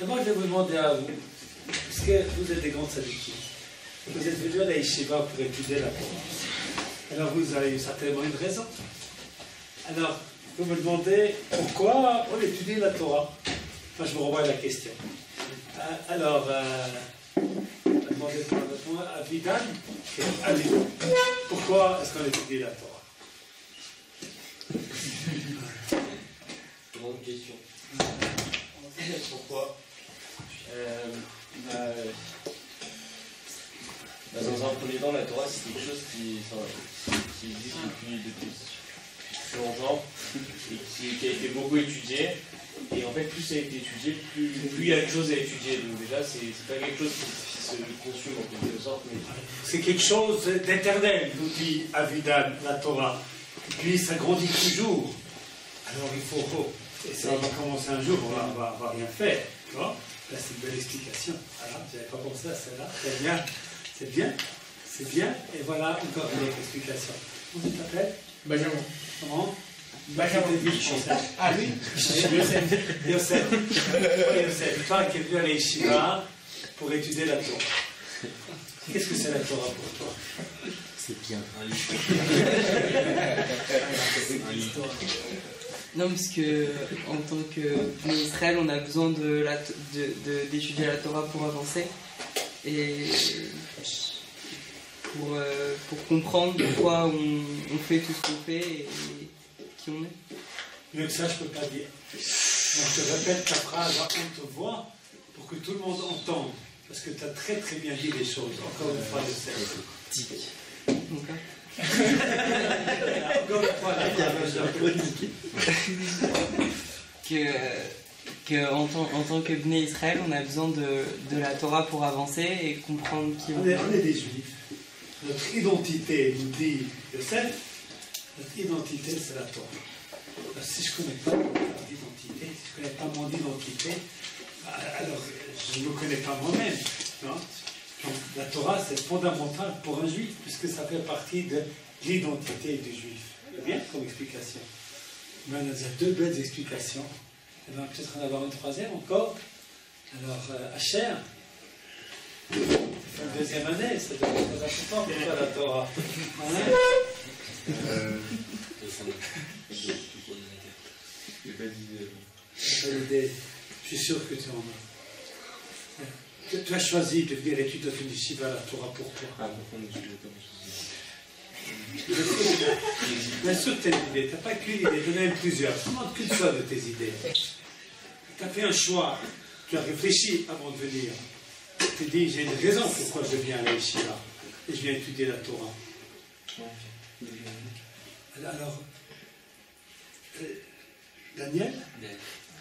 D'abord, je vais vous demander à vous, parce que vous êtes des grands tzadikim, vous êtes venus à la yeshiva pour étudier la Torah. Alors vous avez certainement une raison. Alors, vous me demandez pourquoi on étudie la Torah. Moi, je vous renvoie la question. Alors, demandez à Vidan, pourquoi est-ce qu'on étudie la Torah? Grande question. Pourquoi dans un premier temps, la Torah, c'est quelque chose qui existe depuis longtemps et qui a été beaucoup étudié. Et en fait, plus ça a été étudié, plus il y a de choses à étudier. Donc déjà, c'est pas quelque chose qui se consume en quelque sorte. Mais... c'est quelque chose d'éternel, nous dit Avidan, la Torah. Et puis ça grandit toujours. Alors il faut... Et ça va commencer un jour, on va rien faire. Tu vois? Là, c'est une belle explication. Voilà, je n'avais pas pensé à celle-là. C'est bien, c'est bien, c'est bien. Et voilà encore une autre explication. Comment tu t'appelles? Benjamin. Comment? Benjamin. Ah oui? Yosef. Yosef. Oui, Yosef. Toi qui es venu à l'Yeshiva pour étudier la Torah. Qu'est-ce que c'est la Torah pour toi? C'est bien. Non, parce que en tant que Israël, on a besoin d'étudier la Torah pour avancer et pour comprendre pourquoi on fait tout ce qu'on fait et qui on est. Mieux que ça, je ne peux pas dire. Donc, je te répète ta phrase à haute voix pour que tout le monde entende. Parce que tu as très très bien dit les choses. Encore une fois, je sais. Encore une fois, en tant que Bnei Israël, on a besoin de la Torah pour avancer et comprendre qui on est. On est des Juifs. Notre identité, nous dit Yosef, notre identité, c'est la Torah. Alors, si je ne connais pas mon identité, si je ne connais pas mon identité, alors je ne me connais pas moi-même. Non? Donc, la Torah, c'est fondamental pour un juif, puisque ça fait partie de l'identité du juif. C'est bien comme explication. Mais on a déjà deux belles explications. Il va peut-être en avoir une troisième encore. Alors, Asher, c'est la deuxième année, ça doit être très important pour toi, la Torah. J'ai pas d'idée. Je suis sûr que tu en as. Tu as choisi de venir étudier dans une yeshiva, la Torah, pour toi. Ah, pour prendre une Bien sûr que tu as une idée. Tu n'as pas qu'une idée, tu en as même plusieurs. Tu ne demandes qu'une seule de tes idées. Tu as fait un choix. Tu as réfléchi avant de venir. Tu t'es dit, j'ai une raison pourquoi je viens à la yeshiva. Et je viens étudier la Torah. Alors, Daniel?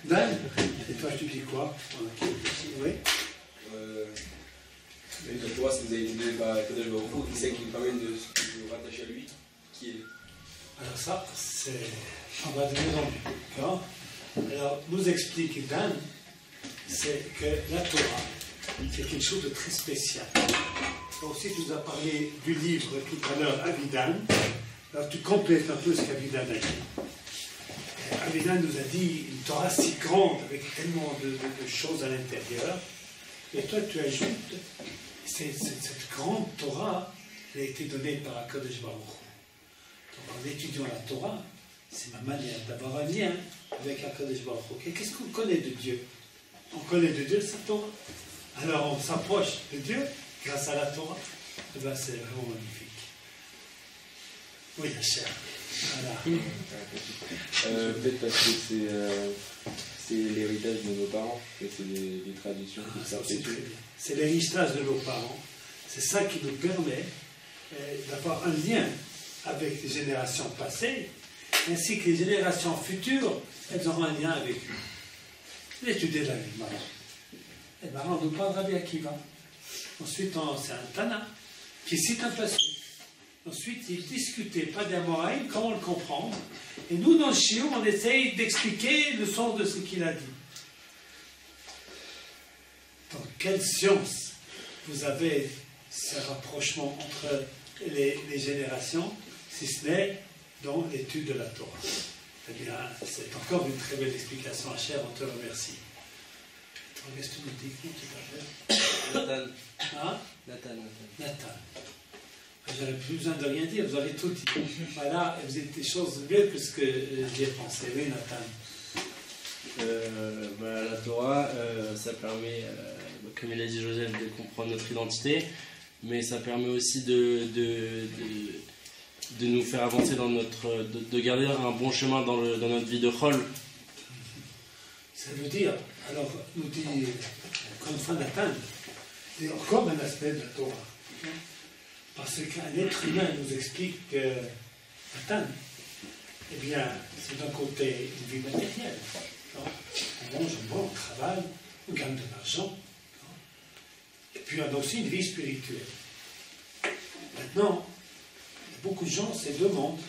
Dan? Et toi, tu dis quoi? Oui? La Torah, c'est vous avez étudié par Kadosh Baruch Hu, qui sait qui permet de se rattacher à lui, qui est. Alors ça, c'est... on va de mieux en mieux. D'accord? Alors, nous explique Dan, c'est que la Torah, c'est quelque chose de très spécial. Donc, si tu nous as parlé du livre tout à l'heure, Avidan, alors tu complètes un peu ce qu'Avidan a dit. Avidan nous a dit une Torah si grande, avec tellement de choses à l'intérieur. Et toi, tu ajoutes, cette grande Torah, elle a été donnée par HaKadosh Baruch Hu. Donc, en étudiant la Torah, c'est ma manière d'avoir un lien avec HaKadosh Baruch Hu. Et qu'est-ce qu'on connaît de Dieu? On connaît de Dieu cette Torah. Alors, on s'approche de Dieu grâce à la Torah. Et bien, c'est vraiment magnifique. Oui, la chair. Voilà. Peut-être parce que c'est l'héritage de nos parents, et c'est des traditions qui s'articulent. C'est l'héritage de nos parents. C'est ça qui nous permet d'avoir un lien avec les générations passées, ainsi que les générations futures, elles auront un lien avec nous. L'étudier la vie, Maran. Et Maran nous parle de Rabbi Akiva. Ensuite, c'est un Tana qui cite un passage. Ensuite, il discutait, pas d'Amoraïm, comment le comprendre. Et nous, dans le Shiur, on essaye d'expliquer le sens de ce qu'il a dit. Dans quelle science vous avez ce rapprochement entre les générations, si ce n'est dans l'étude de la Torah? Eh bien, c'est encore une très belle explication, Cher, on te remercie. Qu'est-ce que tu me dis tout à l'heure? Nathan. Hein? Nathan. J'aurais plus besoin de rien dire, vous avez tout dit. Voilà, et vous êtes des choses mieux que ce que j'ai pensé. Oui, Nathan. La Torah, ça permet, comme il a dit Joseph, de comprendre notre identité, mais ça permet aussi de nous faire avancer dans notre, de garder un bon chemin dans notre vie de Chol. Ça veut dire, alors, nous dit, encore une fois, Nathan, c'est encore un aspect de la Torah. Parce qu'un être humain nous explique que Nathan, eh bien, c'est d'un côté une vie matérielle. On mange, on boit, on travaille, on gagne de l'argent. Et puis on a aussi une vie spirituelle. Maintenant, beaucoup de gens se demandent.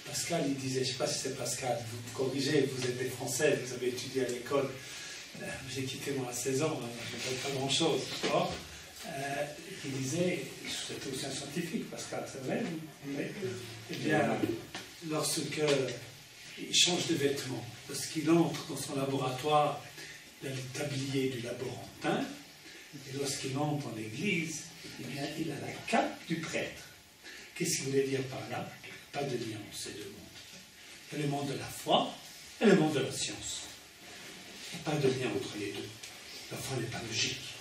Pascal, il disait, je ne sais pas si c'est Pascal, vous me corrigez, vous êtes des Français, vous avez étudié à l'école. J'ai quitté moi à 16 ans, je ne fais pas grand-chose. Il disait, c'était aussi un scientifique, Pascal, c'est vrai, mais, eh bien, lorsqu'il change de vêtements, lorsqu'il entre dans son laboratoire, il a le tablier du laborantin, et lorsqu'il entre dans l'église, eh bien, il a la cape du prêtre. Qu'est-ce qu'il voulait dire par là? Pas de lien entre ces deux mondes. Il y a le monde de la foi et le monde de la science. Il n'y a pas de lien entre les deux. La foi n'est pas logique.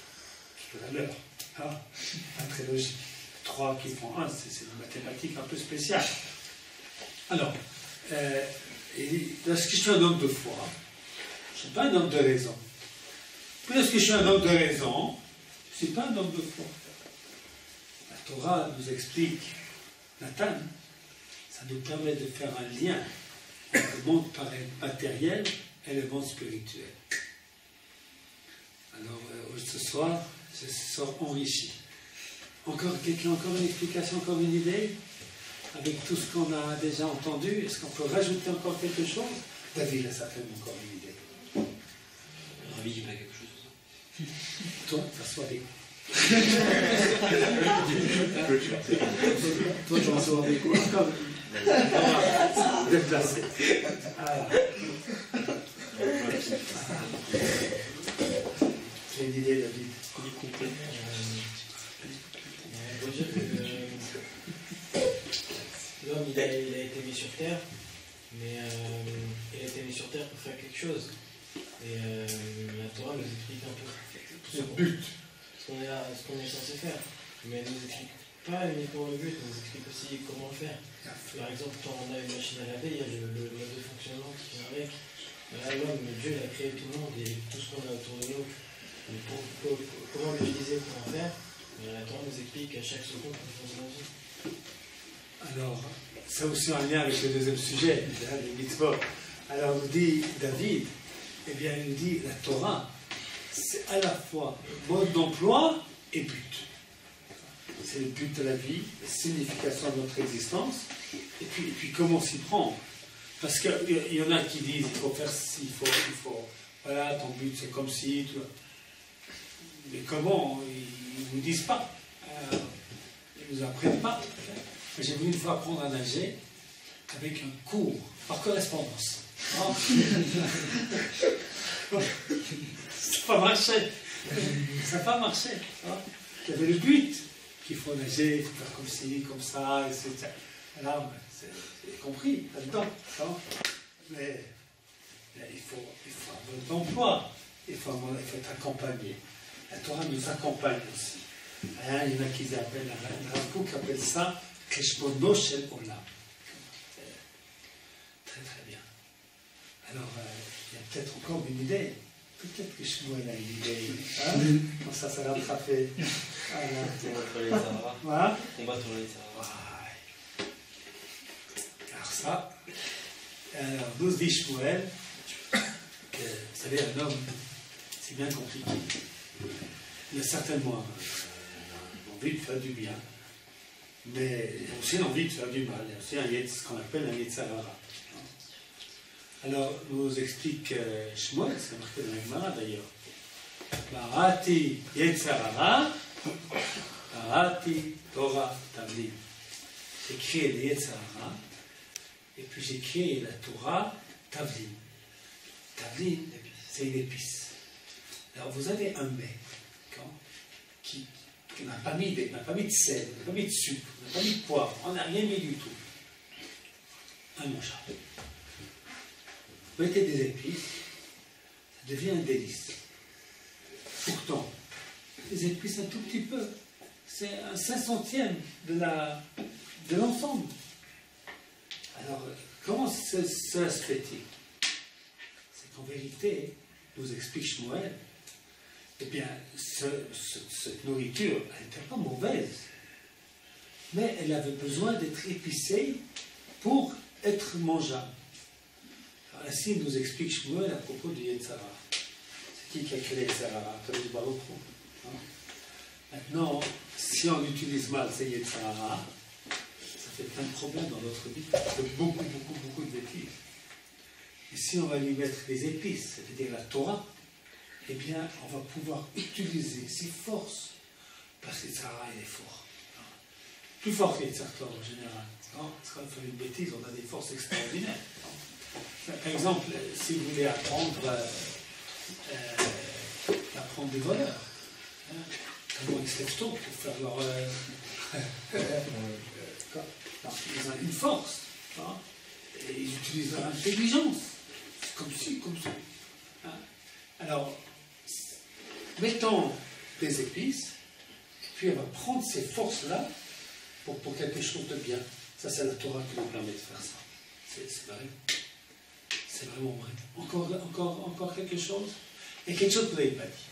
C'est la leur. Pas très logique. 3 qui font 1, c'est une mathématique un peu spéciale. Alors, lorsque je suis un homme de foi, je ne suis pas un homme de raison. Puis lorsque je suis un homme de raison, je ne suis pas un homme de foi. La Torah nous explique, Nathan, ça nous permet de faire un lien entre le monde matériel et le monde spirituel. Alors, ce soir, je sors enrichi. Encore quelqu'un, encore une explication, encore une idée? Avec tout ce qu'on a déjà entendu, est-ce qu'on peut rajouter encore quelque chose? David a certainement encore une idée. Ravi, il y a quelque chose. Toi, t'assois avec. Toi, tu m'assois avec quoi? Déplacé. J'ai une idée, David. L'homme, il a été mis sur Terre, mais il a été mis sur Terre pour faire quelque chose. Et la Torah nous explique un peu Le but. ce qu'on est censé faire. Mais elle ne nous explique pas uniquement le but, elle nous explique aussi comment le faire. Par exemple, quand on a une machine à laver, il y a le mode de fonctionnement qui vient avec. Là, l'homme, Dieu, il a créé tout le monde et tout ce qu'on a autour de nous. Comment l'utiliser pour en faire? La Torah nous explique à chaque seconde qu'on fait dans la vie. Alors, c'est aussi en lien avec le deuxième sujet, les mitzvot. Alors, nous dit David, eh bien, il nous dit la Torah, c'est à la fois mode d'emploi et but. C'est le but de la vie, la signification de notre existence, et puis comment s'y prendre. Parce qu'il y en a qui disent il faut faire ci, il faut voilà, ton but c'est comme ci, tu vois. Mais comment? Ils ne nous disent pas. Ils ne nous apprennent pas. J'ai voulu une fois apprendre à nager avec un cours par correspondance. Oh. Ça n'a pas marché. Ça n'a pas marché. Il y avait le but qu'il faut nager, il faut faire comme ci, comme ça, etc. Là, c'est compris là-dedans. Mais il faut un mode d'emploi. Il faut être accompagné. La Torah nous accompagne aussi. Il y en a qui appellent, un Rav qui appelle ça Keshbono Shel Olam. Très très bien. Alors, il y a peut-être encore une idée. Peut-être que Shmuel a une idée. Comme ça va attraper. Combattre les Sahara. Voilà. Combattre les Sahara. Alors ça, nous dit Shmuel que, vous savez, un homme, c'est bien compliqué. Il a certainement envie de faire du bien, mais il a aussi envie de faire du mal. Il y a aussi ce qu'on appelle un Yetzer Hara. Alors, nous explique Shmuel, c'est marqué dans la Gemara d'ailleurs. Barati Yetzer Hara, Barati Torah Tavlin. J'ai créé le Yetzer Hara, et puis j'ai créé la Torah Tavlin. Tavlin, c'est une épice. Alors vous avez un mec qui n'a pas mis de sel, n'a pas mis de sucre, n'a pas mis de poivre, on n'a rien mis du tout. Un mangeable. Vous mettez des épices, ça devient un délice. Pourtant, les épices un tout petit peu, c'est un 5/100 de l'ensemble. Alors, comment cela se fait-il? C'est qu'en vérité, nous explique Shmuel, eh bien, cette nourriture, elle n'était pas mauvaise, mais elle avait besoin d'être épicée pour être mangeable. Alors, ainsi nous explique Shmuel à propos du Yetzara. C'est qui a créé Yetzara? Maintenant, si on utilise mal ces Yetzara, ça fait plein de problèmes dans notre vie. Ça fait beaucoup de bêtises. Et si on va lui mettre des épices, c'est-à-dire la Torah, eh bien, on va pouvoir utiliser ses forces, parce que Yetzara, il est fort. Plus fort que Yetzara en général. Parce qu'on fait une bêtise, on a des forces extraordinaires. Par exemple, si vous voulez apprendre des voleurs, comment ils se lèvent tôt pour faire leur... ils ont une force, et ils utilisent leur intelligence, comme ci, comme ça. Alors, mettons des épices, puis elle va prendre ces forces-là pour quelque chose de bien. Ça, c'est la Torah qui nous permet de faire ça. C'est vrai. C'est vraiment vrai. Encore quelque chose? Et quelque chose que vous n'avez pas dit.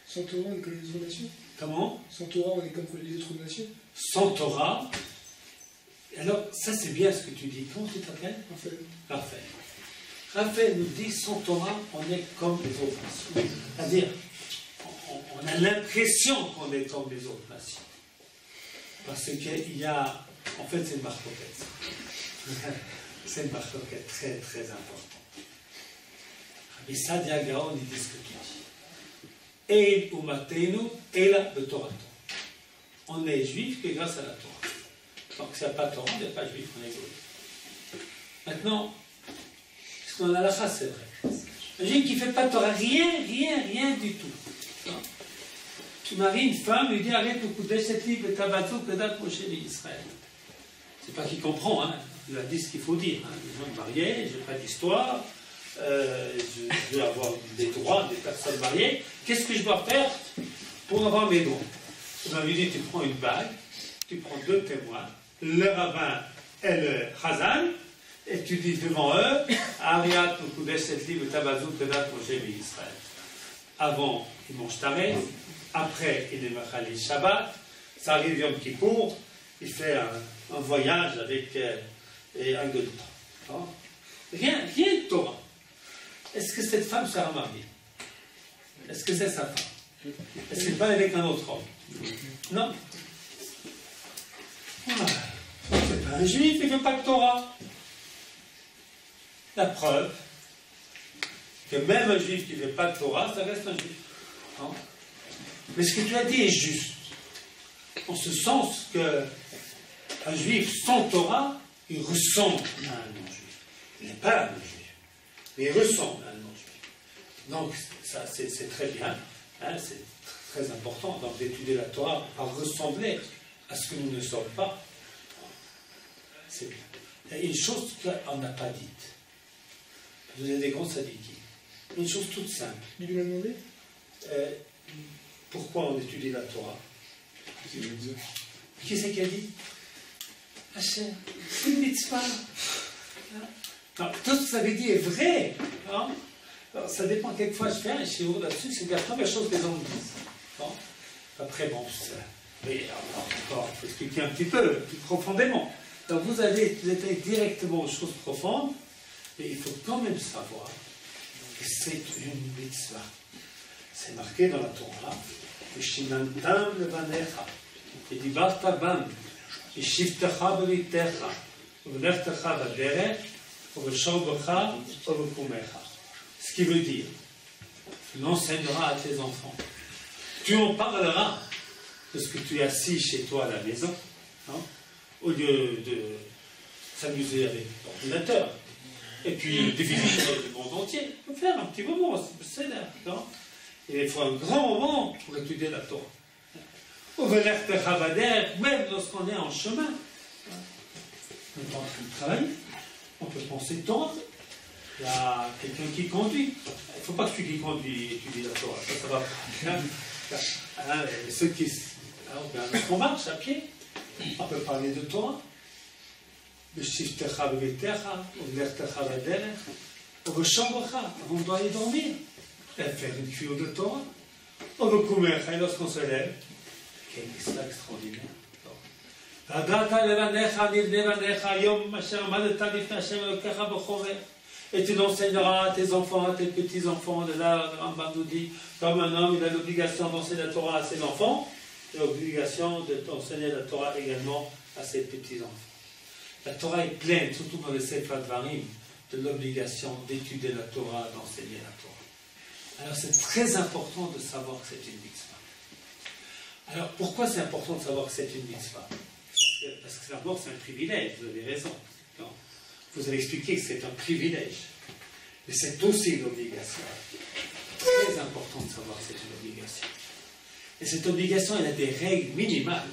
Sans Torah, on est comme les autres nations. Comment? Sans Torah, on est comme les autres nations. Sans Torah. Alors, ça c'est bien ce que tu dis. Comment tu t'appelles? Raphaël. Raphaël nous dit, sans Torah, on est comme les autres nations. C'est-à-dire, on a l'impression qu'on est comme les autres nations. Parce qu'il y a... En fait, c'est une marcoquette. C'est une marcoquette très, très importante. Mais Sadia Gaon, il dit ce que tu dis. Et umatenu, et la de Torah. On est juif que grâce à la Torah. Donc, s'il n'y a pas de Torah, on n'est pas juif, on est goy. Maintenant, ce qu'on a la chasse, c'est vrai. Un juif qui ne fait pas de Torah, rien du tout. Tu maries une femme, lui dis arrête le coup de cette livre, tabatou, que d'approcher d'Israël. C'est pas qu'il comprend, hein. Il a dit ce qu'il faut dire. Hein. Je veux me marier, je n'ai pas d'histoire, je veux avoir des droits des personnes mariées. Qu'est-ce que je dois faire pour avoir mes droits? On lui dit, tu prends une bague, tu prends 2 témoins, le rabbin et le chazan, et tu dis devant eux, Ariat, Mukoudesh, Setli, Tabazou, Kedat, Moshe, Israël. Avant, ils mangent taré, après, il est Machali Shabbat, ça arrive Yom Kippour, il fait un voyage avec un Godot. Rien de Torah. Est-ce que cette femme sera mariée? Est-ce que c'est sa femme? Est-ce qu'elle va avec un autre homme? Non. C'est pas un juif, il ne veut pas de Torah. La preuve que même un juif qui ne veut pas de Torah, ça reste un juif. Non? Mais ce que tu as dit est juste. En ce sens que un juif sans Torah, il ressemble à un non-juif. Il n'est pas un non-juif, mais il ressemble à un non-juif. Donc, ça, c'est très bien. Hein, c'est très important d'étudier la Torah par ressembler à ce que nous ne sommes pas. C'est bien. Il y a une chose qu'on n'a pas dite. Vous êtes des grands sadiki. Une chose toute simple. Il lui a demandé pourquoi on étudie la Torah? Qui c'est qui a dit? Hachem, c'est une mitzvah. Non, tout ce que ça veut dire est vrai. Hein? Alors, ça dépend, quelquefois je fais un shiur là-dessus, c'est la première chose que les gens me disent. Bon. Après, bon, mais encore, il faut expliquer un petit peu, plus profondément. Donc vous allez directement aux choses profondes, mais il faut quand même savoir que c'est une mitzvah. C'est marqué dans la Torah, Shinantam levanecha, et dibarta bam, et shiftecha beritecha, uvelechtecha baderech, uveshorbecha, uvekumecha. Ce qui veut dire, tu l'enseigneras à tes enfants. Tu en parleras de ce que tu es assis chez toi à la maison, hein, au lieu de s'amuser avec l'ordinateur. Et puis de visiter le monde entier. Il faut faire un petit moment, c'est là. il faut un grand moment pour étudier la Torah. Même lorsqu'on est en chemin, on est en train de travailler, on peut penser Torah. Il y a quelqu'un qui conduit. Il ne faut pas que celui qui conduit étudie la Torah. Ça va pas. Ceux qui... Alors, on marche à pied, on peut parler de Torah. On doit aller dormir. Faire une cuillère de Torah. Et lorsqu'on se lève, quel est extraordinaire. Et tu l'enseigneras à tes enfants, à tes petits-enfants. De là, Rambam nous dit, comme un homme, il a l'obligation d'enseigner la Torah à ses enfants, il a l'obligation d'enseigner la Torah également à ses petits-enfants. La Torah est pleine, surtout dans les Sefer Dvarim, de l'obligation d'étudier la Torah, d'enseigner la Torah. Alors c'est très important de savoir que c'est une mitzvah. Alors pourquoi c'est important de savoir que c'est une mitzvah? Parce que d'abord c'est un privilège, vous avez raison. Non? Vous avez expliqué que c'est un privilège. Mais c'est aussi une obligation. Très important de savoir que c'est une obligation. Et cette obligation, elle a des règles minimales.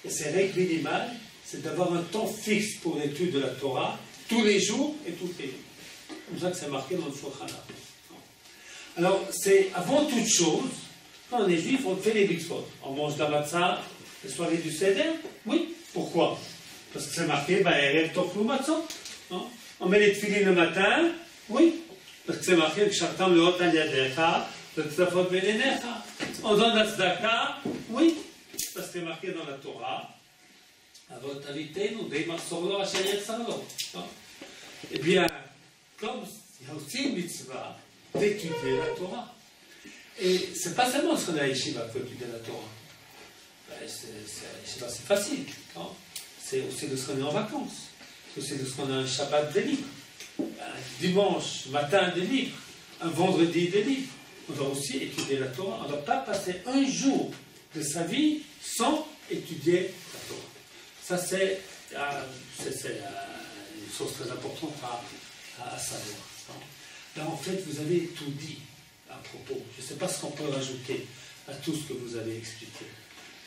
Et ces règles minimales, c'est d'avoir un temps fixe pour l'étude de la Torah, tous les jours et toutes les jours. C'est comme ça que c'est marqué dans le Shulchan Aruch. Alors, c'est avant toute chose, quand on est juif, on fait les mitzvot. On mange de la matzah, les soirées du Seder. Oui. Pourquoi? Parce que c'est marqué, Erev Tochlu Matzot. On met les tefilines le matin. Oui. Parce que c'est marqué, Kshartam Leot Al Yadecha, Tzafot Beinecha. On donne la tzedaka. Oui. Parce que c'est marqué dans la Torah. Avot Aviteinu, Dei Marsorlo Asher Yetzarlo. Eh bien, comme il y a aussi une mitzvah d'étudier la Torah. Et c'est pas seulement ce qu'on a à Yeshiva qu'il faut étudier la Torah. C'est facile. C'est aussi de ce qu'on est en vacances. C'est aussi de ce qu'on a un Shabbat des livres. Un dimanche matin des livres. Un vendredi des livres. On doit aussi étudier la Torah. On ne doit pas passer un jour de sa vie sans étudier la Torah. Ça, c'est une chose très importante à savoir. Là, en fait, vous avez tout dit à propos. Je ne sais pas ce qu'on peut rajouter à tout ce que vous avez expliqué.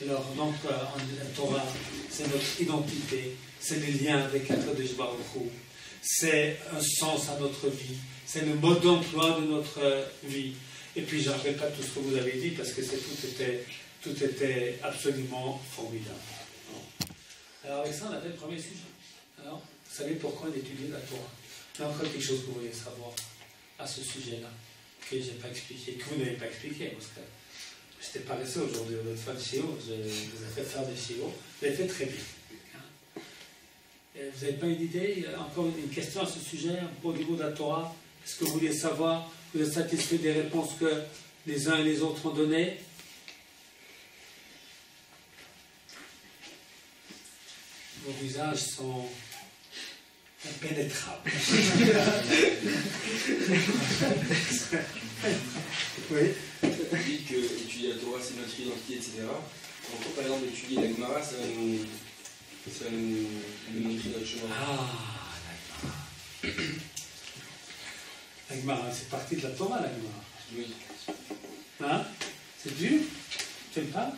Alors, donc, la Torah, c'est notre identité, c'est le lien avec Akadosh Baruch Hu, c'est un sens à notre vie, c'est le mode d'emploi de notre vie. Et puis, je ne rappelle pas tout ce que vous avez dit parce que tout était absolument formidable. Alors, avec ça, on a fait le premier sujet. Alors, vous savez pourquoi on étudie la Torah? Il y a encore quelque chose que vous voulez savoir à ce sujet-là, que je n'ai pas expliqué, que vous n'avez pas expliqué, parce que j'étais paresseux aujourd'hui, au lieu de faire le shiur, je vous ai fait faire des shiur, vous l'avez fait très bien. Et vous n'avez pas une idée, encore une question à ce sujet, au niveau de la Torah, est-ce que vous voulez savoir, vous êtes satisfait des réponses que les uns et les autres ont données? Vos visages sont impénétrables. Oui. On dit que étudier la Torah c'est notre identité, etc. Quand par exemple étudier la Gemara, ça va nous montrer notre chemin. Ah, d'accord. La Gemara, c'est partie de la Torah, la Gemara. Oui. Hein? C'est dur? Tu n'aimes pas?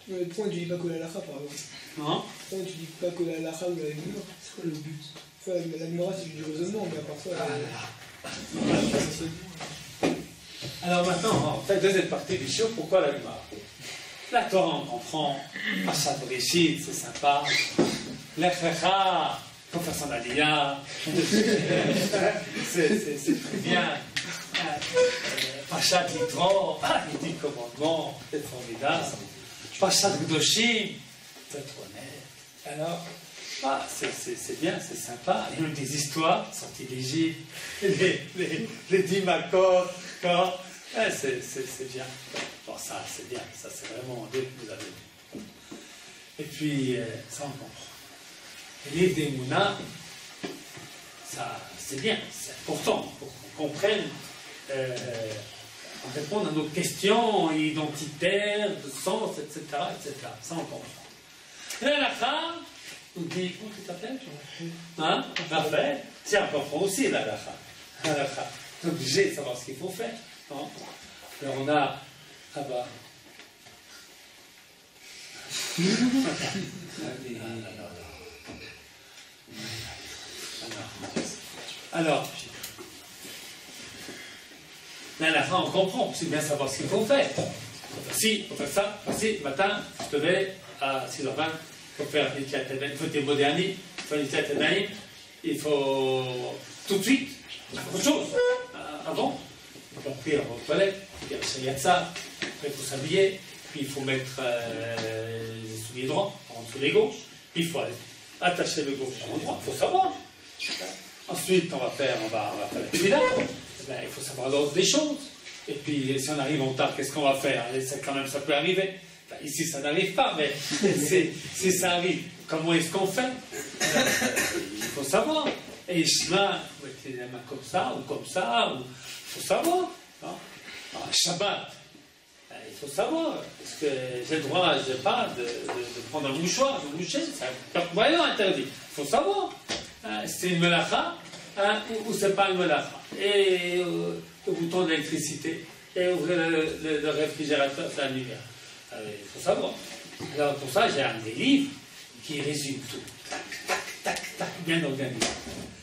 Pourquoi on ne dit pas que la lacha, par exemple? Non? Pourquoi tu dis pas que la lacha ou la Gemara? C'est quoi le but? Enfin, la Gemara, c'est du raisonnement, mais à part ça... Alors maintenant, en fait, deuxième partie du show, pourquoi la Gemara? La Torah, on comprend. Pashat Bereshit, c'est sympa. Lech Lecha, il faut faire son aliyah. C'est très bien. Pashat Yitro, les 10 commandements, c'est formidable. Pashat Kedoshim, faut être honnête. Alors, c'est bien, c'est sympa. Il y a des histoires, sorties d'Égypte, les 10 Makot, c'est bien. Bon, ça, c'est bien. Ça, c'est vraiment Dieu que vous avez dit. Et puis, ça, on comprend. Les livres d'Emouna, ça, c'est bien. C'est important pour qu'on comprenne, on réponde à nos questions identitaires, de sens, etc., etc. Ça, on comprend. Et la femme nous dit, comment tu t'appelles? Hein? Raphaël? Tiens, on comprend aussi la lacha. On est obligé de savoir ce qu'il faut faire. Non? Alors on a... Ah bah... Alors, là, à la fin, on comprend, c'est bien savoir ce qu'il faut faire. Si, il faut faire ça, voici, matin, je te vais à 6h20, il faut faire il faut te moderniser, il faut tout de suite, autre chose. Avant, il faut pris en toilette, il y a de ça, après il faut s'habiller, puis il faut mettre les souliers droits en dessous les gauches, puis il faut aller attacher le gauche en droit, il faut savoir. Ensuite, on va faire la pédale. Il faut savoir l'ordre des choses. Et puis, si on arrive en retard, qu'est-ce qu'on va faire? Quand même, ça peut arriver. Enfin, ici, ça n'arrive pas, mais si ça arrive, comment est-ce qu'on fait? Il faut savoir. Et chemin, il faut mettre les mains comme ça, ou comme ça, il faut savoir. Shabbat, il faut savoir. Est-ce que j'ai le droit, je sais pas, de prendre un mouchoir, de moucher? C'est un voyant interdit. Il faut savoir. C'est une melacha ou c'est pas une melacha. Et le bouton d'électricité et ouvrir le réfrigérateur, c'est un lumière. Il faut savoir. Alors pour ça, j'ai des livres qui résument tout. Tac, tac, tac, tac, bien organisé.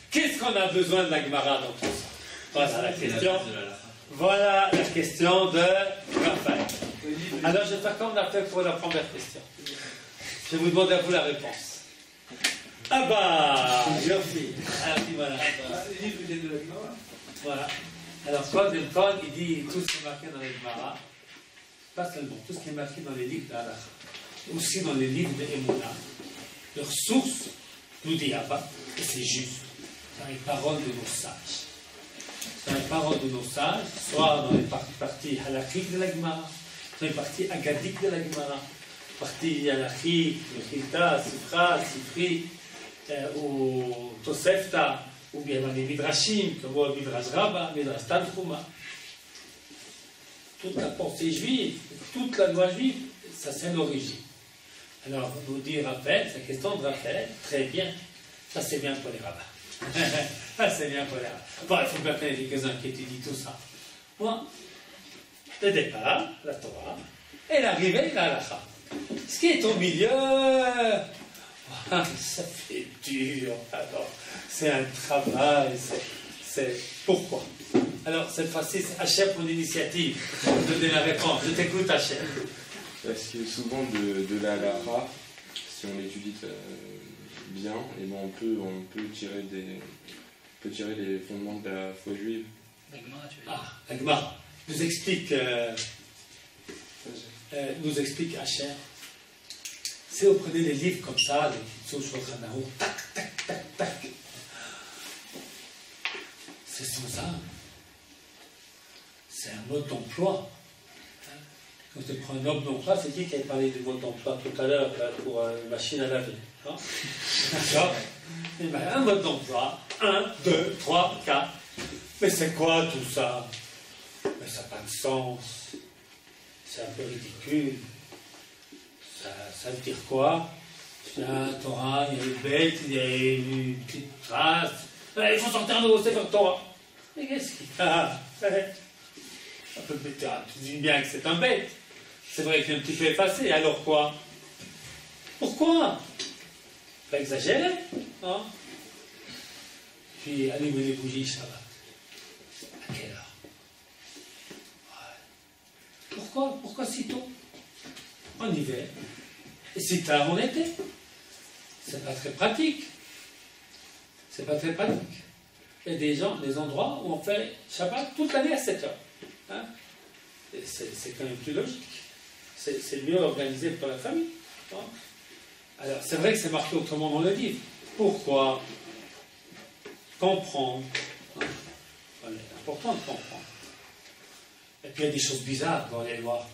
Qu'est-ce qu'on a besoin de la Gemara dans tout ça? Voilà la question. Voilà la question de Raphaël. Alors je vais faire comme on a fait pour la première question. Je vais vous demander à vous la réponse. Ah bah, Yofi. Voilà. Voilà. Alors, Code, il dit tout ce qui est marqué dans les Gemara, pas seulement, tout ce qui est marqué dans les livres d'Allah, aussi dans les livres d'Emouna, leur source nous dit Abba, et c'est juste, dans les paroles de nos sages. Dans les paroles de nos sages, soit dans les parties halachiques de la Gemara, dans les parties agadiques de la Gemara, partie halachique, Mechilta, Sifra, Sifri, ou Tosefta, ou bien dans les Midrashim, comme le Midrash Rabba, Midrash Tanchuma. Toute la pensée juive, toute la loi juive, ça c'est l'origine. Alors, nous dit Raphaël, c'est la question de Raphaël, très bien, ça c'est bien pour les rabbins. Ça c'est bien pour les rabbins. Bon, il faut bien connaître quelques-uns qui étudient tout ça. Bon, le départ, la Torah, et l'arrivée, la halakha. Ce qui est au milieu, ça fait dur, alors, c'est un travail, c'est pourquoi? Alors, cette fois-ci, c'est Hachem pour l'initiative, de donner la réponse. Je t'écoute, Hachem. Parce que souvent, de la halakha, si on l'étudie bien, et ben on peut tirer les fondements de la foi juive. La Gemara nous explique Hachem. Si vous prenez les livres comme ça, les Kitsuch Shulchan Aruch, tac, tac, tac, tac, c'est sans âme. C'est un mode d'emploi. Quand tu prends un mode d'emploi, c'est qui avait parlé du mode d'emploi tout à l'heure pour une machine à laver? D'accord? Un mode d'emploi, 1, 2, 3, 4. Mais c'est quoi tout ça? Mais ça n'a pas de sens. C'est un peu ridicule. Ça veut dire quoi? Il y a un Torah, il y a une bête, il y a une petite trace. Il faut sortir de vos Sefer Torah. Mais qu'est-ce qu'il y a? Tu dis bien que c'est un bête. C'est vrai qu'il est un petit peu effacé. Alors quoi? Pourquoi? Pas exagérer. Hein? Puis allumer les bougies Shabbat. À quelle heure? Ouais. Pourquoi si tôt? En hiver. Et si tard en été. C'est pas très pratique. C'est pas très pratique. Il y a des endroits où on fait Shabbat toute l'année à 7 heures. Hein? C'est quand même plus logique. C'est mieux organisé pour la famille. Hein? Alors, c'est vrai que c'est marqué autrement dans le livre. Pourquoi? Comprendre. Hein? Voilà, c'est important de comprendre. Et puis il y a des choses bizarres dans les lois.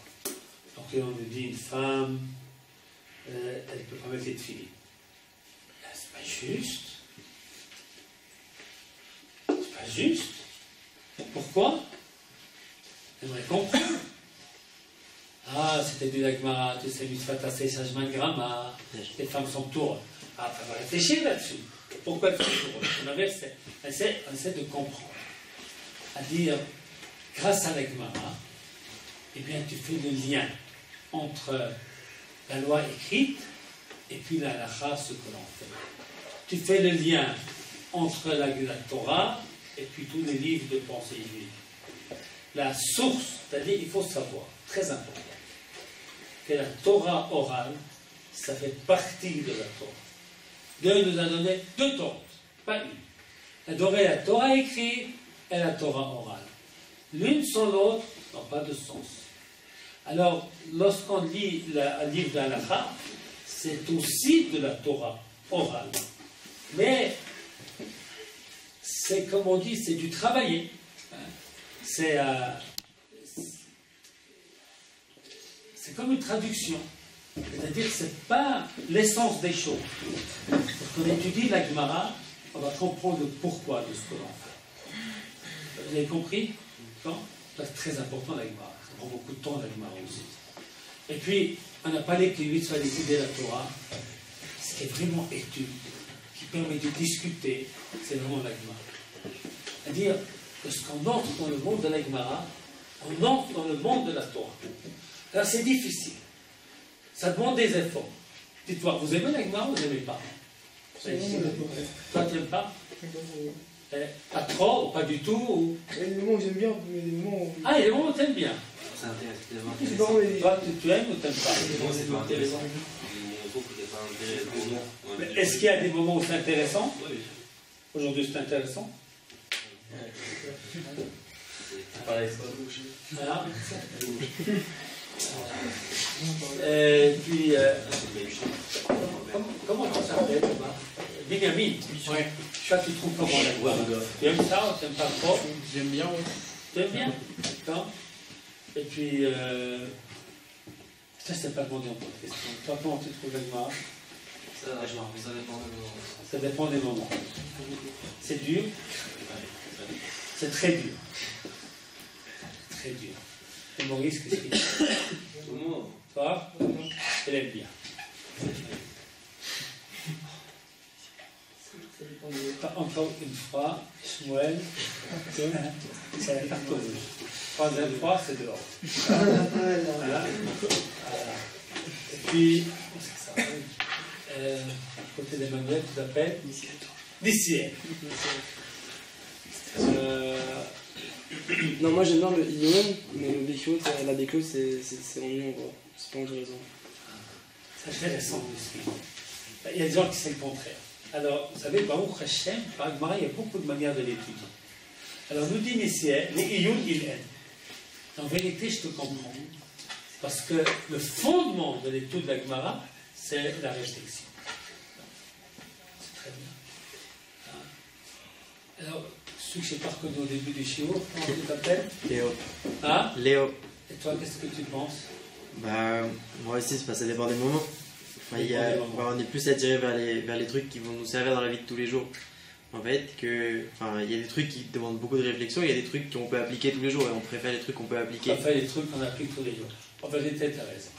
Donc on nous dit une femme, elle ne peut pas mettre les filles. C'est pas juste. C'est pas juste. Pourquoi? J'aimerais comprendre. Ah, c'était du Lagmara, tu sais, Mitzvatassé, Sajman Grama, les femmes sont tours. Ah, ça va réfléchir là-dessus. Pourquoi elles sont tours? On essaie de comprendre. À dire, grâce à Lagmara, eh bien tu fais le lien entre la loi écrite et puis la halakha, ce que l'on fait. Tu fais le lien entre la Torah et puis tous les livres de pensée juive. La source, c'est-à-dire il faut savoir, très important, que la Torah orale, ça fait partie de la Torah. Dieu nous a donné 2 Torahs, pas une. Adorer la Torah écrite et la Torah orale. L'une sans l'autre n'ont pas de sens. Alors, lorsqu'on lit un livre d'Halakha, c'est aussi de la Torah orale. Mais, c'est comme on dit, c'est du travailler. C'est comme une traduction. C'est-à-dire que ce n'est pas l'essence des choses. Quand on étudie la Gemara, on va comprendre le pourquoi de ce que l'on fait. Vous avez compris? C'est très important la Gemara. Ça prend beaucoup de temps la Gemara aussi. Et puis, on n'a pas les clés sur l'étude de la Torah. Ce qui est vraiment étude, qui permet de discuter, c'est vraiment la Gemara. C'est-à-dire, lorsqu'on entre dans le monde de la Gemara, on entre dans le monde de la Torah. Alors c'est difficile. Ça demande des efforts. Dites-moi, vous aimez la Gemara ou vous n'aimez pas? Toi, tu n'aimes pas? Pas trop, ou pas du tout ou... Il y a des moments où j'aime bien, mais des moments où... Ah, il y a des moments où tu aimes bien. Ça intéresse. Toi, tu aimes ou tu n'aimes pas? C'est pas intéressant. Est-ce qu'il y a des moments où c'est intéressant? Aujourd'hui, c'est intéressant. Voilà. Et puis, comment tu s'appelles? Binyamin. Ça, tu trouves comment la voix? Tu aimes ça ou tu n'aimes pas trop? J'aime bien, oui. Tu aimes bien? D'accord. Et puis, ça, c'est pas demandé en tant que question. Toi, comment tu trouves la Gemara? Ça dépend des moments. C'est dur. C'est très dur. Très dur. Et Maurice, qu'est-ce qu'il dit? Toi, elle aime bien. Encore une fois, Shmuel, c'est la carte rouge. Troisième fois, c'est dehors. Voilà. Et puis, à côté d'Emmanuel, tu t'appelles Nissier. Non, moi j'aime bien le Ion, mais le Bekio, la Bekio, c'est ennuyant, quoi. C'est pas intéressant. C'est intéressant aussi. Il y a des gens qui c'est le contraire. Alors, vous savez, Baruch Hashem, par Gemara, il y a beaucoup de manières de l'étudier. Alors, nous dit Nissier, les Iyun, il aime. En vérité, je te comprends. Parce que le fondement de l'étude de la Gemara, c'est la réflexion. C'est très bien. Alors, ceux que je n'ai pas reconnu au début du shiur, comment tu t'appelles? Léo. Hein? Léo. Et toi, qu'est-ce que tu penses? Bah, moi aussi, ça dépend des moments. Enfin, on est plus attiré vers les trucs qui vont nous servir dans la vie de tous les jours. En fait, il y a des trucs qui demandent beaucoup de réflexion, il y a des trucs qu'on peut appliquer tous les jours et on préfère les trucs qu'on peut appliquer. On fait les trucs qu'on applique tous les jours. En vérité, tu as raison.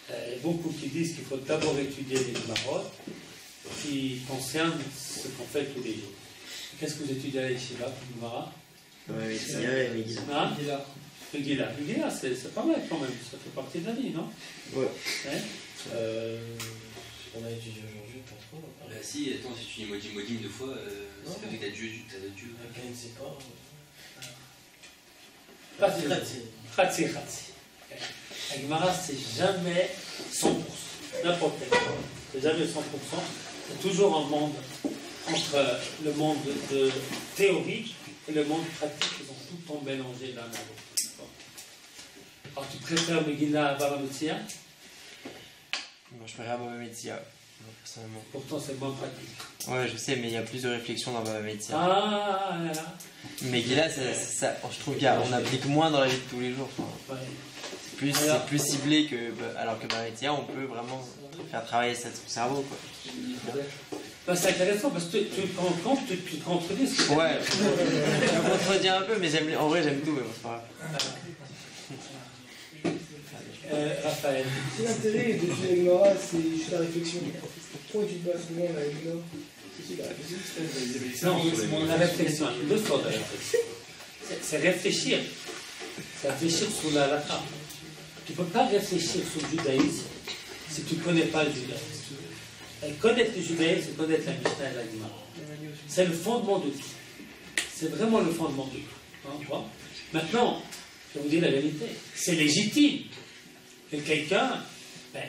Il y a beaucoup qui disent qu'il faut d'abord étudier les Gemara qui concernent ce qu'on fait tous les jours. Qu'est-ce que vous étudiez à l'Yeshiva pour Gemara? Megillah et Megillah. Hein? Megillah. Megillah, c'est pas mal quand même, ça fait partie de la vie, non? Ouais. On a étudié aujourd'hui, pas trop. Bah si, attends, si tu dis Modim 2 fois, c'est pas que t'as Dieu. Quelqu'un ne sait pas. Khatsi. La Gemara, c'est jamais 100%. N'importe quel. C'est jamais 100%. C'est toujours un monde entre le monde de théorique et le monde pratique. Ils ont tout le temps mélangé l'un à l'autre. Alors, tu préfères Megillah à Baba Metzia? Moi, je préfère Baba Metzia, personnellement. Pourtant, c'est moins pratique. Ouais, je sais, mais il y a plus de réflexion dans Baba Metzia. Ah là là. Megillah, je trouve qu'on applique moins dans la vie de tous les jours. Ouais. C'est plus ciblé alors que Baba Metzia, on peut vraiment faire travailler son cerveau, quoi. Bah, c'est intéressant parce que tu te rends compte, tu te contredis. Ouais, je me contredis un peu, mais en vrai, j'aime tout, mais bon, c'est pas grave. Raphaël. L'intérêt d'étudier la Gemara, c'est juste la réflexion. Pourquoi tu passes souvent la Gemara? C'est la réflexion. Non, la réflexion, deux sortes de réflexion. C'est réfléchir. c'est réfléchir sur la halakha. Tu ne peux pas réfléchir sur le judaïsme si tu ne connais pas le judaïsme. Et connaître le judaïsme, c'est connaître la Mishnah et la Gemara. C'est le fondement de tout. C'est vraiment le fondement de tout. Hein, maintenant, je vais vous dire la vérité, c'est légitime que quelqu'un,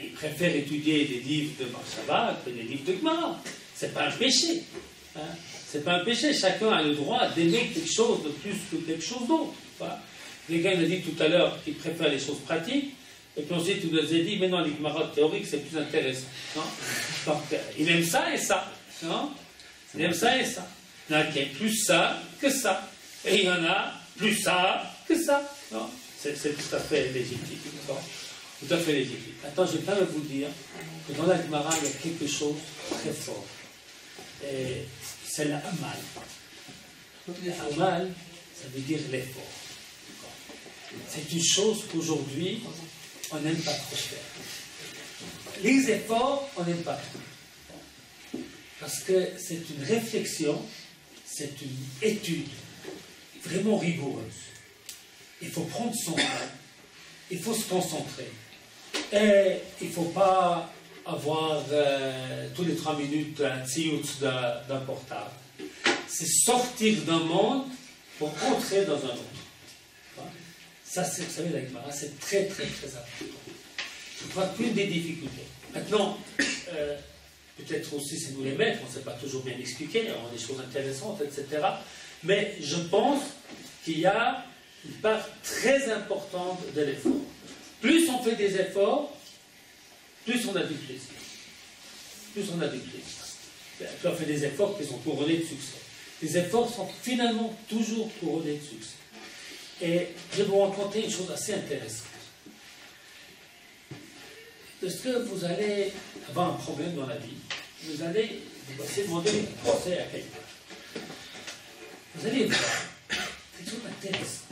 il préfère étudier des livres de Marshabbat que des livres de Gemara. C'est pas un péché. Hein. C'est pas un péché. Chacun a le droit d'aimer quelque chose de plus que quelque chose d'autre. Voilà. Quelqu'un a dit tout à l'heure qu'il préfère les choses pratiques, et puis ensuite il nous a dit, mais non, les Gemara théoriques, c'est plus intéressant. Hein. Donc, il aime ça et ça. Hein. Il aime ça et ça. Il y en a qui aiment plus ça que ça. Et il y en a plus ça que ça. Non. C'est tout à fait légitime. Tout à fait légitime. Attends, je vais quand même vous dire que dans la Gemara, il y a quelque chose de très fort. Et c'est la amal. La amal, ça veut dire l'effort. C'est une chose qu'aujourd'hui, on n'aime pas trop faire. Les efforts, on n'aime pas trop. Parce que c'est une réflexion, c'est une étude vraiment rigoureuse. Il faut prendre son temps, il faut se concentrer. Et il ne faut pas avoir tous les 3 minutes un tsiout d'un portable. C'est sortir d'un monde pour entrer dans un autre. Ça, vous savez, la Gemara, c'est très, très, très important. Je crois qu'une des difficultés. Maintenant, peut-être aussi, c'est nous les maîtres, on ne sait pas toujours bien expliquer, on a des choses intéressantes, etc. Mais je pense qu'il y a une part très importante de l'effort. Plus on fait des efforts, plus on a du plaisir. Plus on a du plaisir. Plus on fait des efforts qui sont couronnés de succès. Les efforts sont finalement toujours couronnés de succès. Et je vais vous raconter une chose assez intéressante. Est-ce que vous allez avoir un problème dans la vie, vous allez essayer de demander un conseil à quelqu'un. Vous allez voir quelque chose d'intéressant.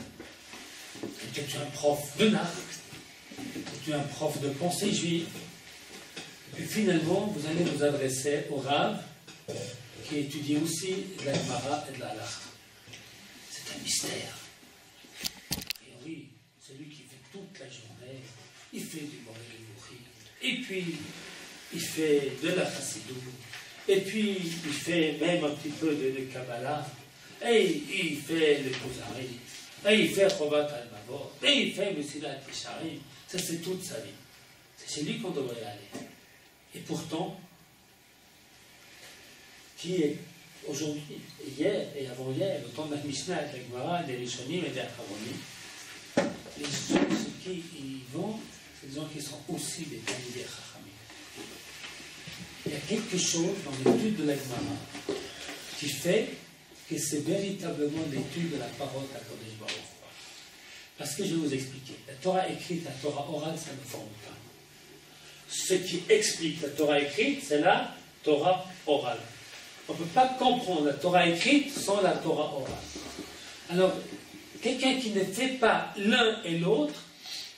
Peut-être tu es un prof de Naples, tu es un prof de pensée juive, et puis finalement vous allez vous adresser au Rav qui étudie aussi la Gemara et de la Halakha. C'est un mystère. Et oui, celui qui fait toute la journée, il fait du Moreh Levuchim, et puis il fait de la Chassidut, et puis il fait même un petit peu de Kabbalah, et il fait le Kuzari, et il fait Chovat al-Mavot, et il fait Mesilat Yesharim. Ça, c'est toute sa vie. C'est chez lui qu'on devrait aller. Et pourtant, qui est aujourd'hui, hier et avant-hier, au temps de la Mishnah, de la Gemara, des Rishonim et des Acharonim, les gens qui y vont, c'est des gens qui sont aussi des Talmidei Chachamim. Il y a quelque chose dans l'étude de la Gemara qui fait que c'est véritablement l'étude de la parole d'Akadosh Baruch Hu. Parce que je vais vous expliquer. La Torah écrite, la Torah orale, ça ne forme pas. Ce qui explique la Torah écrite, c'est la Torah orale. On ne peut pas comprendre la Torah écrite sans la Torah orale. Alors, quelqu'un qui ne fait pas l'un et l'autre,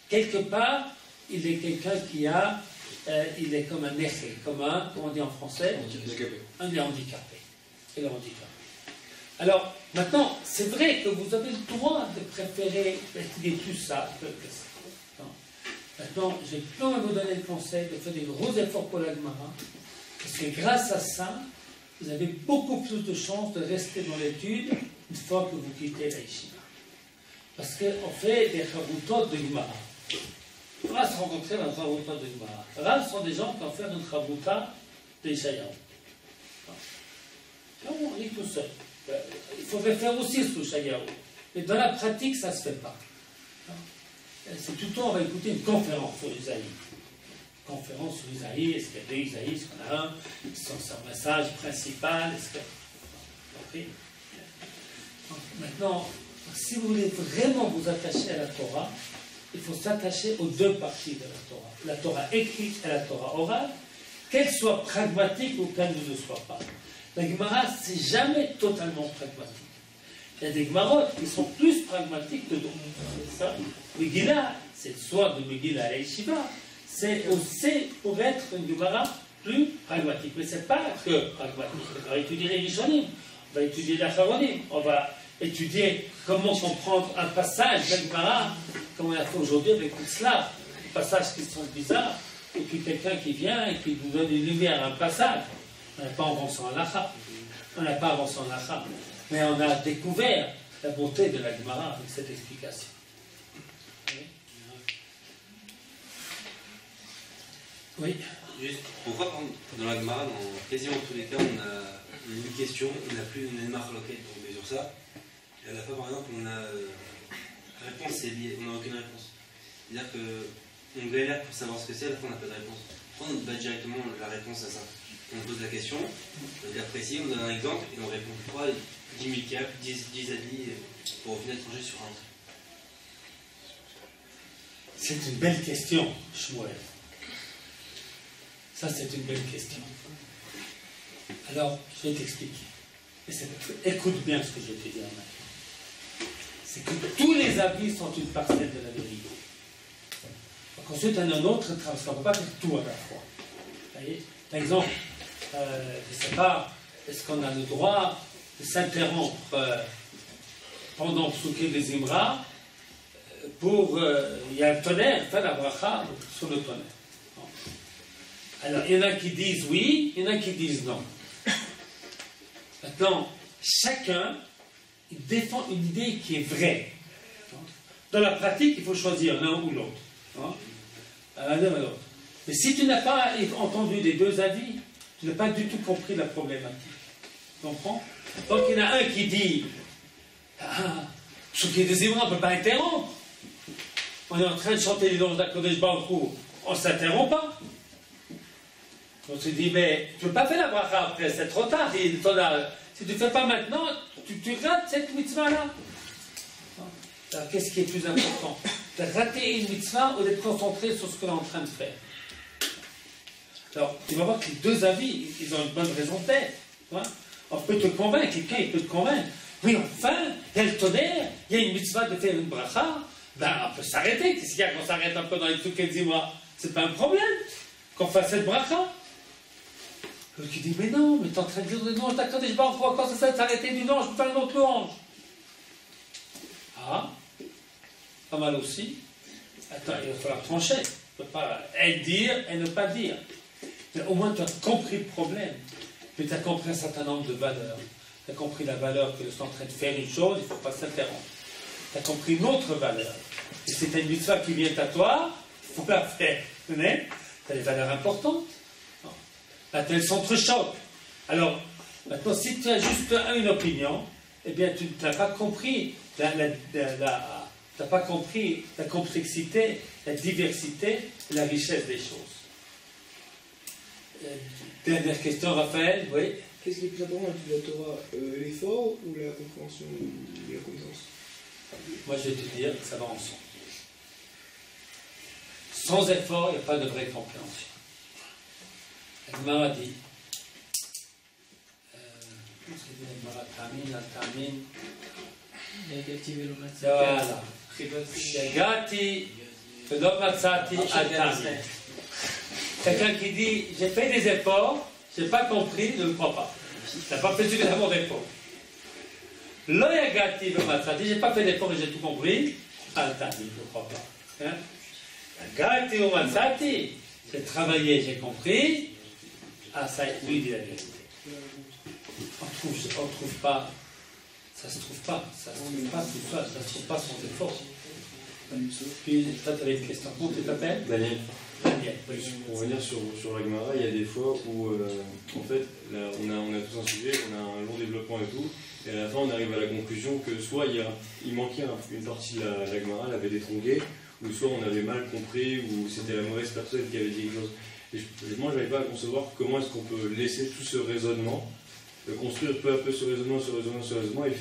quelque part, il est quelqu'un qui a, il est comme un neché, comme un, comment on dit en français, un handicapé. Il est handicapé. Alors, maintenant, c'est vrai que vous avez le droit de préférer étudier plus ça que ça. Maintenant, j'ai quand même vous donner le conseil de faire des gros efforts pour la Gemara, parce que grâce à ça, vous avez beaucoup plus de chances de rester dans l'étude une fois que vous quittez la yeshiva. Parce qu'on fait des chavutot de Gemara. On va se rencontrer dans un chavutot de Gemara. Là, ce sont des gens qui vont faire une chavuta de Yeshayahu. On lit tout seul. Il faudrait faire aussi ce Yeshayahu. Mais dans la pratique, ça ne se fait pas. C'est plutôt, on va écouter une conférence sur Isaïe. Conférence sur Isaïe, est-ce qu'il y a deux Isaïe, est-ce qu'il y en a un, son message principal, est-ce que... Maintenant, si vous voulez vraiment vous attacher à la Torah, il faut s'attacher aux deux parties de la Torah. La Torah écrite et la Torah orale, qu'elle soit pragmatique ou qu'elle ne le soit pas. La Gemara, c'est jamais totalement pragmatique. Il y a des Gemarot qui sont plus pragmatiques que d'autres. C'est ça. Megillah, c'est soit de Megillah à la Yeshiva, c'est aussi pour être une Gemara plus pragmatique. Mais ce n'est pas que pragmatique. On va étudier les Rishonim, on va étudier les Acharonim, on va étudier comment comprendre un passage d'Agmara, comme on a fait aujourd'hui avec Tzlav, des passages qui sont bizarres, et puis quelqu'un qui vient et qui nous donne une lumière à un passage. On n'a pas avancé en Lacha. On n'a pas avancé en Lacha. Mais on a découvert la beauté de la Gemara avec cette explication. Oui. Juste, pourquoi dans la Gemara, dans quasiment tous les cas, on a une question, on n'a plus une marloquette pour tomber sur ça. Et à la fin, par exemple, on a réponse, c'est lié, on n'a aucune réponse. C'est-à-dire qu'on galère pour savoir ce que c'est, à la fin, on n'a pas de réponse. Pourquoi on ne bat directement la réponse à ça? On pose la question, on est précis, on donne un exemple et on répond 3, 10 000 caps, 10 avis pour au final trancher sur un. C'est une belle question, Shmuel. Ça, c'est une belle question. Alors, je vais t'expliquer. Écoute bien ce que je vais te dire maintenant. C'est que tous les avis sont une parcelle de la vérité. Donc ensuite, on a un autre travail, parce qu'on ne peut pas faire tout à la fois. Vous voyez? Par exemple, je ne sais pas, est-ce qu'on a le droit de s'interrompre pendant Psuké des Imra pour, il y a le tonnerre, faire la bracha sur le tonnerre. Alors, il y en a qui disent oui, il y en a qui disent non. Maintenant, chacun il défend une idée qui est vraie. Dans la pratique, il faut choisir l'un ou l'autre. L'un ou l'autre. Mais si tu n'as pas entendu les deux avis, tu n'as pas du tout compris la problématique. Tu comprends? Donc, il y en a un qui dit ce qui est désiré, on ne peut pas interrompre. On est en train de chanter les louanges d'Akodesh Baruch Hu, on ne s'interrompt pas. On se dit, mais tu ne peux pas faire la bracha après, c'est trop tard. Si tu ne fais pas maintenant, tu rates cette mitzvah-là. Alors, qu'est-ce qui est plus important? De rater une mitzvah ou d'être concentré sur ce que l'on est en train de faire? Alors, tu vas voir que les deux avis, ils ont une bonne raison d'être. On peut te convaincre, quelqu'un il peut te convaincre. Oui, enfin, il y a le tonnerre, il y a une mitzvah de faire une bracha, ben on peut s'arrêter. Qu'est-ce qu'il y a qu'on s'arrête un peu dans les trucs qu'elle dit moi? C'est pas un problème qu'on fasse cette bracha. L'autre qui dit, mais non, mais tu es en train de dire des louanges, d'accord, je vois encore ça s'arrêter du louange, je peux faire une autre louange. Ah, pas mal aussi. Attends, il va falloir trancher. Tu ne peux pas dire et ne pas dire. Mais au moins, tu as compris le problème. Mais tu as compris un certain nombre de valeurs. Tu as compris la valeur que je suis en train de faire une chose, il ne faut pas s'interrompre. Tu as compris une autre valeur. Et c'est une mitzvah qui vient à toi, il faut la faire. Tu as des valeurs importantes. Là, tu as le centre-choc. Alors, maintenant, si tu as juste une opinion, eh bien, tu n'as pas compris t'as pas compris la complexité, la diversité et la richesse des choses. Dernière question, Raphaël, oui. Qu'est-ce qui est plus important dans l'étude de la Torah, l'effort ou la compréhension ou la connaissance? Moi, je vais te dire que ça va ensemble. Sans effort, il n'y a pas de vraie compréhension. La Gemara dit, voilà. Yagati, Velot Matzati, Al-Tamin. Quelqu'un qui dit, j'ai fait des efforts, je n'ai pas compris, ne le crois pas. Tu n'as pas fait suffisamment d'efforts. Lo Yagati, Velot Matzati, je n'ai pas fait d'efforts et j'ai tout compris, Al-Tamin, je ne crois pas. Yagati, Velot Matzati, j'ai travaillé, j'ai compris. Ah, ça, lui dit la vérité. On trouve pas, ça se trouve pas tout seul, ça se trouve pas sans effort. Puis, toi, tu avais une question. Comment tu t'appelles? Daniel. Daniel. Pour revenir sur la Gemara, il y a des fois où, en fait, là, on a tous un sujet, on a un long développement et tout, et à la fin, on arrive à la conclusion que soit il manquait une partie de la Gemara, elle avait détronqué, ou soit on avait mal compris, ou c'était la mauvaise personne qui avait dit quelque chose. Et moi, je n'arrive pas à concevoir comment est-ce qu'on peut laisser tout ce raisonnement, construire peu à peu ce raisonnement, et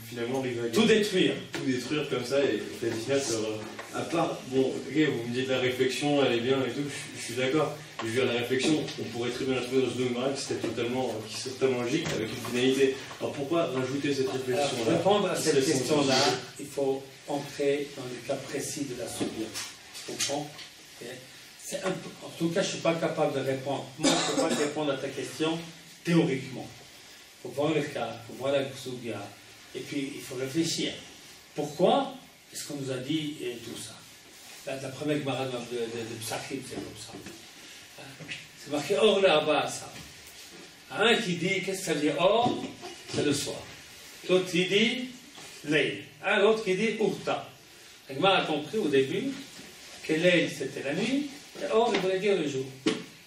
finalement arriver à tout détruire. Tout détruire comme ça, et au final, ça va. À part, bon, ok, vous me dites la réflexion, elle est bien et tout, je suis d'accord. Je veux dire, la réflexion, on pourrait très bien la trouver dans ce domaine qui serait totalement logique, avec une finalité. Alors pourquoi rajouter cette réflexion-là? Pour répondre à cette question-là, il faut entrer dans le cas précis de la soubia. Tu comprends? En tout cas, je ne suis pas capable de répondre. Moi, je ne peux pas répondre à ta question théoriquement. Il faut voir le cas, il faut voir la soubia, Et puis, il faut réfléchir. Pourquoi est-ce qu'on nous a dit et tout ça? La première Gemara de Psachim, c'est comme ça. C'est marqué Or là-bas, ça. Un qui dit, qu'est-ce que ça veut dire Or? C'est le soir. L'autre qui dit Leil. L'autre qui dit Urta. La Gemara a compris au début que Leil c'était la nuit, et Or il voulait dire le jour.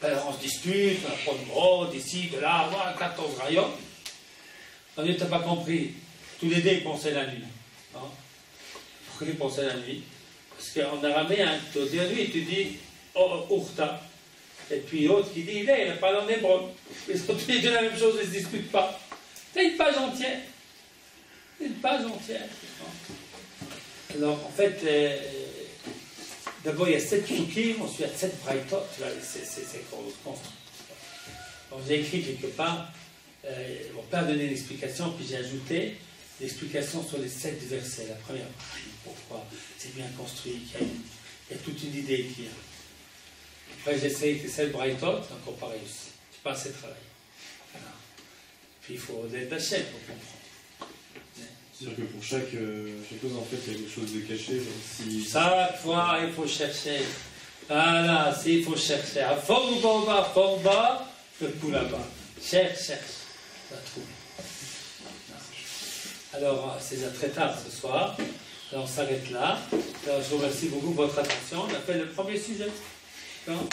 Alors on se dispute, on apprend de mode, d'ici, de là, voilà, 14 rayons. On dit, t'as pas compris. Tous les deux ils pensaient la nuit. Non? Pourquoi ils pensaient la nuit? Parce qu'en araméen, tu dis la nuit, tu dis Urta. Et puis l'autre qui dit Leil, il parle en hébreu. Ils sont tous les deux la même chose, ils ne se disputent pas. C'est une page entière. Une page entière. Alors, en fait, d'abord, il y a 7 psukim, ensuite il y a 7 braïtot. C'est constant. Donc, j'ai écrit quelque part, mon père a donné l'explication, puis j'ai ajouté l'explication sur les 7 versets. La première partie, pourquoi c'est bien construit, il y a toute une idée qui a. Après, j'essaie avec les 7 braïtot, c'est encore pareil aussi. C'est pas assez de travail. Voilà. Puis il faut l'aide d'Hachem pour comprendre. C'est-à-dire que pour chaque chose, en fait, il y a quelque chose de caché. Si... Chaque fois, il faut chercher. Voilà, il faut chercher. À fond bas, le coup là-bas. Cherche. On va trouver. Alors, c'est déjà très tard ce soir. Alors, on s'arrête là. Alors, je vous remercie beaucoup de votre attention. On a fait le premier sujet. D'accord ?